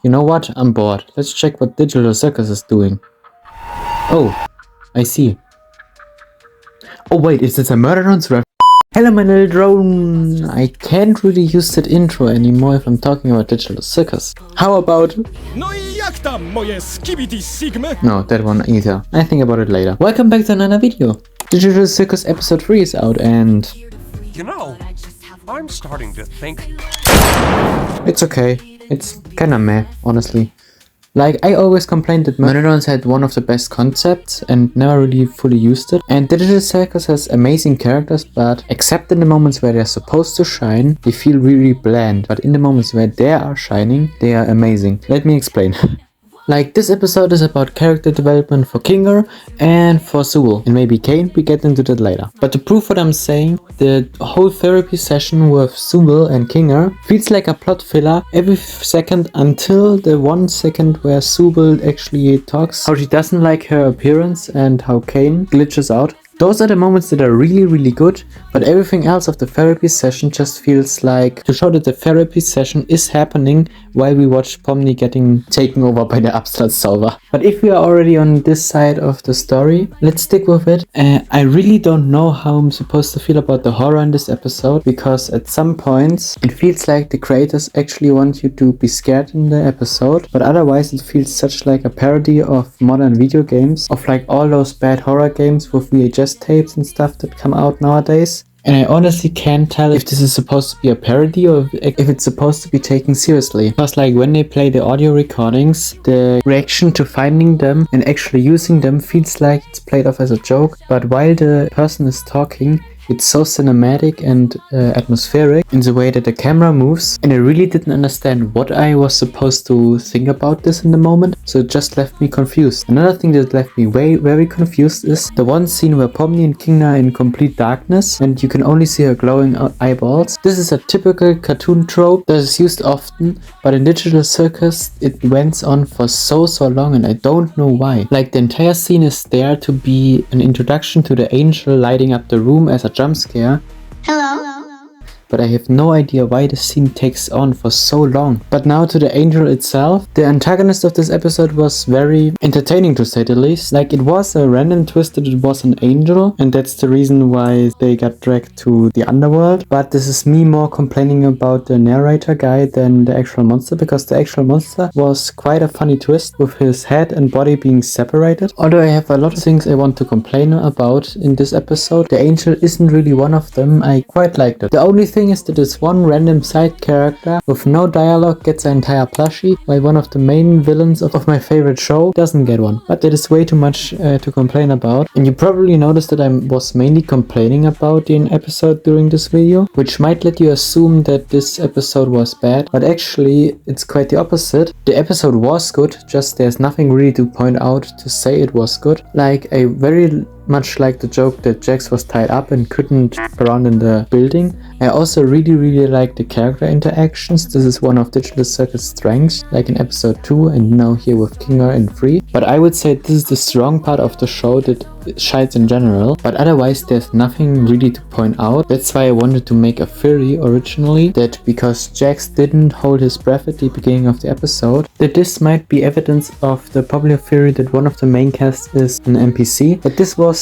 You know what? I'm bored. Let's check what Digital Circus is doing. Oh, I see. Oh wait, is this a Murderons ref? Hello my little drone! I can't really use that intro anymore if I'm talking about Digital Circus. How about... No, that one either. I think about it later. Welcome back to another video. Digital Circus episode 3 is out and... You know, I'm starting to think... It's okay. It's kinda meh, honestly. Like, I always complained that Murderons had one of the best concepts and never really fully used it. And Digital Circus has amazing characters, but except in the moments where they're supposed to shine, they feel really bland. But in the moments where they are shining, they are amazing. Let me explain. Like, this episode is about character development for Kinger and for Sewell, and maybe Kane, we get into that later. But to prove what I'm saying, the whole therapy session with Sewell and Kinger feels like a plot filler every second until the 1 second where Sewell actually talks how she doesn't like her appearance and how Kane glitches out. Those are the moments that are really good, but everything else of the therapy session just feels like to show that the therapy session is happening while we watch Pomni getting taken over by the Abstract solver. But if we are already on this side of the story, let's stick with it. I really don't know how I'm supposed to feel about the horror in this episode, because at some points it feels like the creators actually want you to be scared in the episode, but otherwise it feels such like a parody of modern video games, of like all those bad horror games with VHS tapes and stuff that come out nowadays. And I honestly can't tell if this is supposed to be a parody or if it's supposed to be taken seriously. Because like when they play the audio recordings, the reaction to finding them and actually using them feels like it's played off as a joke. But while the person is talking, it's so cinematic and atmospheric in the way that the camera moves, and I really didn't understand what I was supposed to think about this in the moment, so it just left me confused. Another thing that left me very confused is the one scene where Pomni and King are in complete darkness and you can only see her glowing eyeballs. This is a typical cartoon trope that is used often, but in Digital Circus it went on for so long and I don't know why. Like, the entire scene is there to be an introduction to the angel lighting up the room as a jump scare. Hello. But I have no idea why the scene takes on for so long. But now to the angel itself. The antagonist of this episode was very entertaining, to say the least. Like, it was a random twist that it was an angel, and that's the reason why they got dragged to the underworld. But this is me more complaining about the narrator guy than the actual monster, because the actual monster was quite a funny twist with his head and body being separated. Although I have a lot of things I want to complain about in this episode, the angel isn't really one of them. I quite liked it. The only thing is that this one random side character with no dialogue gets an entire plushie, while one of the main villains of my favorite show doesn't get one. But that is way too much to complain about. And you probably noticed that I was mainly complaining about the episode during this video, which might let you assume that this episode was bad, but actually it's quite the opposite. The episode was good, just there's nothing really to point out to say it was good. Like, I very much like the joke that Jax was tied up and couldn't around in the building. I also really like the character interactions. This is one of Digital Circus' strengths, like in episode 2 and now here with Kinger in 3. But I would say this is the strong part of the show that shines in general, but otherwise there's nothing really to point out. That's why I wanted to make a theory originally, that because Jax didn't hold his breath at the beginning of the episode, that this might be evidence of the popular theory that one of the main cast is an NPC. But this was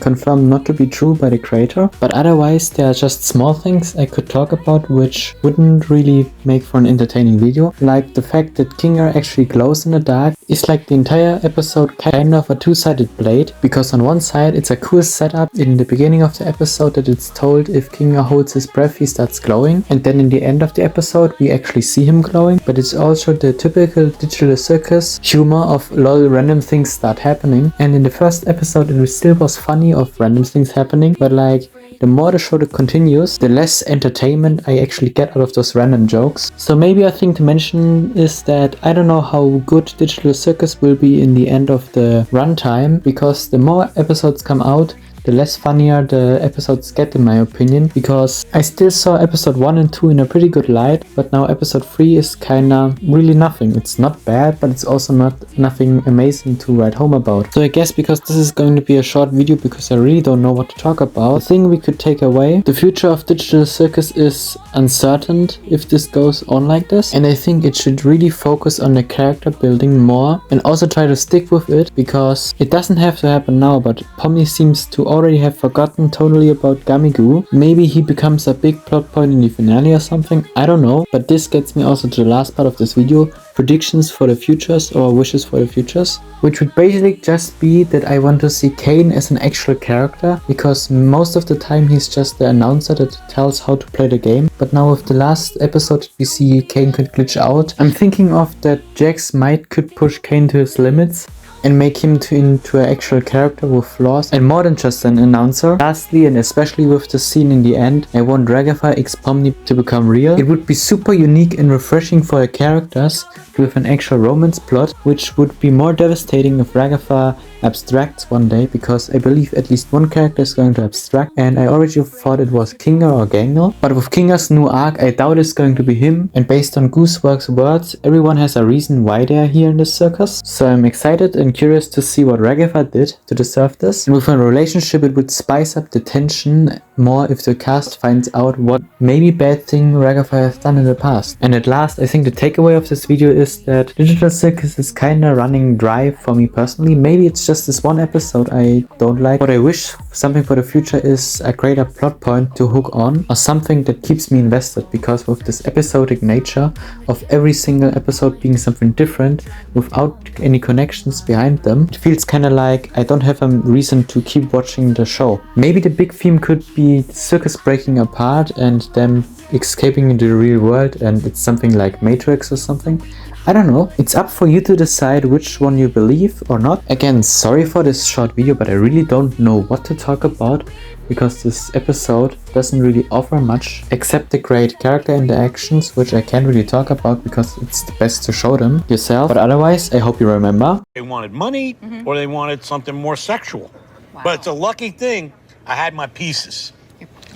confirmed not to be true by the creator. But otherwise there are just small things I could talk about which wouldn't really make for an entertaining video, like the fact that Kinger actually glows in the dark is like the entire episode kind of a two-sided blade, because on one side it's a cool setup in the beginning of the episode that it's told if Kinger holds his breath he starts glowing, and then in the end of the episode we actually see him glowing. But it's also the typical Digital Circus humor of lol, random things start happening, and in the first episode it still was funny of random things happening, but like the more the show continues, the less entertainment I actually get out of those random jokes. So maybe a thing to mention is that I don't know how good Digital Circus will be in the end of the runtime, because the more episodes come out, the less funnier the episodes get in my opinion, because I still saw episode 1 and 2 in a pretty good light, but now episode 3 is kinda really nothing. It's not bad, but it's also not nothing amazing to write home about. So I guess because this is going to be a short video, because I really don't know what to talk about, the thing we could take away: the future of digital circus is uncertain if this goes on like this, and I think it should really focus on the character building more and also try to stick with it, because it doesn't have to happen now, but Pomni seems to already have forgotten totally about Gamigu. Maybe he becomes a big plot point in the finale or something, I don't know, but this gets me also to the last part of this video: predictions for the futures or wishes for the futures, which would basically just be that I want to see Kane as an actual character, because most of the time he's just the announcer that tells how to play the game. But now with the last episode we see Kane could glitch out, I'm thinking of that Jax could push Kane to his limits and make him into an actual character with flaws and more than just an announcer. Lastly, and especially with the scene in the end, I want Gagatha x Pomni to become real. It would be super unique and refreshing for the characters with an actual romance plot, which would be more devastating if Gagatha abstracts one day, because I believe at least one character is going to abstract, and I already thought it was Kinga or Gangnel, but with Kinga's new arc I doubt it's going to be him, and based on Goosework's words, everyone has a reason why they are here in this circus, so I'm excited and curious to see what Gagatha did to deserve this. And with a relationship, it would spice up the tension more if the cast finds out what maybe bad thing Gagatha has done in the past. And at last, I think the takeaway of this video is that digital circus is kinda running dry for me personally. Maybe it's just this one episode I don't like. What I wish something for the future is a greater plot point to hook on, or something that keeps me invested, because with this episodic nature of every single episode being something different without any connections behind them, it feels kinda like I don't have a reason to keep watching the show. Maybe the big theme could be circus breaking apart and them escaping into the real world, and it's something like Matrix or something. I don't know. It's up for you to decide which one you believe or not. Again, sorry for this short video, but I really don't know what to talk about, because this episode doesn't really offer much except the great character interactions, which I can't really talk about because it's the best to show them yourself. But otherwise, I hope you remember. They wanted money or they wanted something more sexual. Wow. But it's a lucky thing I had my pieces.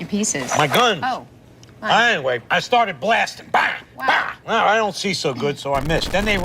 Your pieces? My guns. Oh. Anyway, I started blasting. Bang! Wow. Bang! Well, I don't see so good, so I missed. Then they